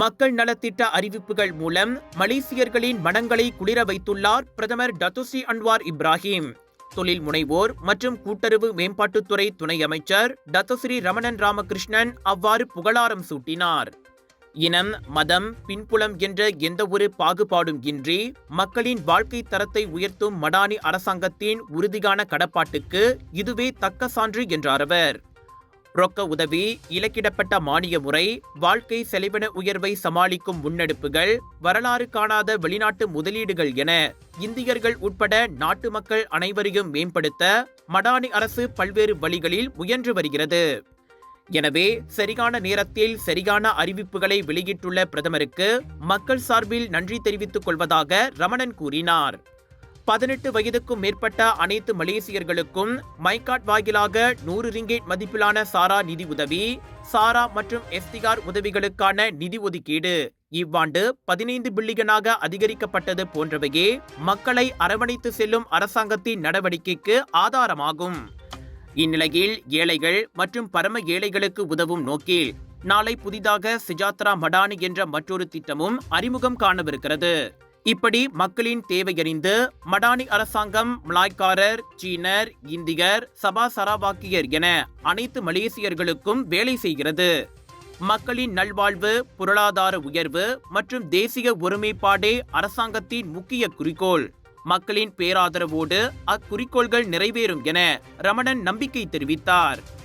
மக்கள் நலத்திட்ட அறிவிப்புகள் மூலம் மலேசியர்களின் மனங்களை குளிர வைத்துள்ளார் பிரதமர் டத்துஸ்ரீ அன்வார் இப்ராஹிம். தொழில் முனைவோர் மற்றும் கூட்டுறவு மேம்பாட்டுத்துறை துணை அமைச்சர் டத்துஸ்ரீ ரமணன் ராமகிருஷ்ணன் அவ்வாறு புகழாரம் சூட்டினார். இனம், மதம், பின்புலம் என்ற எந்தவொரு பாகுபாடும் இன்றி மக்களின் வாழ்க்கை தரத்தை உயர்த்தும் மடானி அரசாங்கத்தின் உறுதியான கடப்பாட்டுக்கு இதுவே தக்க சான்று என்றார் அவர். ரொக்க உதவி, இலக்கிடப்பட்ட மானிய முறை, வாழ்க்கை செலவின உயர்வை சமாளிக்கும் முன்னெடுப்புகள், வரலாறு காணாத வெளிநாட்டு முதலீடுகள் என இந்தியர்கள் உட்பட நாட்டு மக்கள் அனைவரையும் மேம்படுத்த மடானி அரசு பல்வேறு வழிகளில் முயன்று வருகிறது. எனவே சரியான நேரத்தில் சரியான அறிவிப்புகளை வெளியிட்டுள்ள பிரதமருக்கு மக்கள் சார்பில் நன்றி தெரிவித்துக் கொள்வதாக ரமணன் கூறினார். 18 வயதுக்கும் மேற்பட்ட அனைத்து மலேசியர்களுக்கும் மைகாட் வாயிலாக 100 ரிங்கேட் மதிப்பிலான சாரா நிதி உதவி, சாரா மற்றும் எஸ்திகார் உதவிகளுக்கான நிதி ஒதுக்கீடு இவ்வாண்டு 15 பில்லியனாக அதிகரிக்கப்பட்டது போன்றவையே மக்களை அரவணைத்து செல்லும் அரசாங்கத்தின் நடவடிக்கைக்கு ஆதாரமாகும். இந்நிலையில் ஏழைகள் மற்றும் பரம ஏழைகளுக்கு உதவும் நோக்கில் நாளை புதிதாக சிஜாத்ரா மடானி என்ற மற்றொரு திட்டமும் அறிமுகம் காணவிருக்கிறது. இப்படி மக்களின் தேவையறிந்து மடானி அரசாங்கம் மலாய்க்காரர், சீனர், இந்தியர், சபா சராவாக்கியர் என அனைத்து மலேசியர்களுக்கும் வேலை செய்கிறது. மக்களின் நல்வாழ்வு, பொருளாதார உயர்வு மற்றும் தேசிய ஒருமைப்பாடே அரசாங்கத்தின் முக்கிய குறிக்கோள். மக்களின் பேராதரவோடு அக்குறிக்கோள்கள் நிறைவேறும் என ரமணன் நம்பிக்கை தெரிவித்தார்.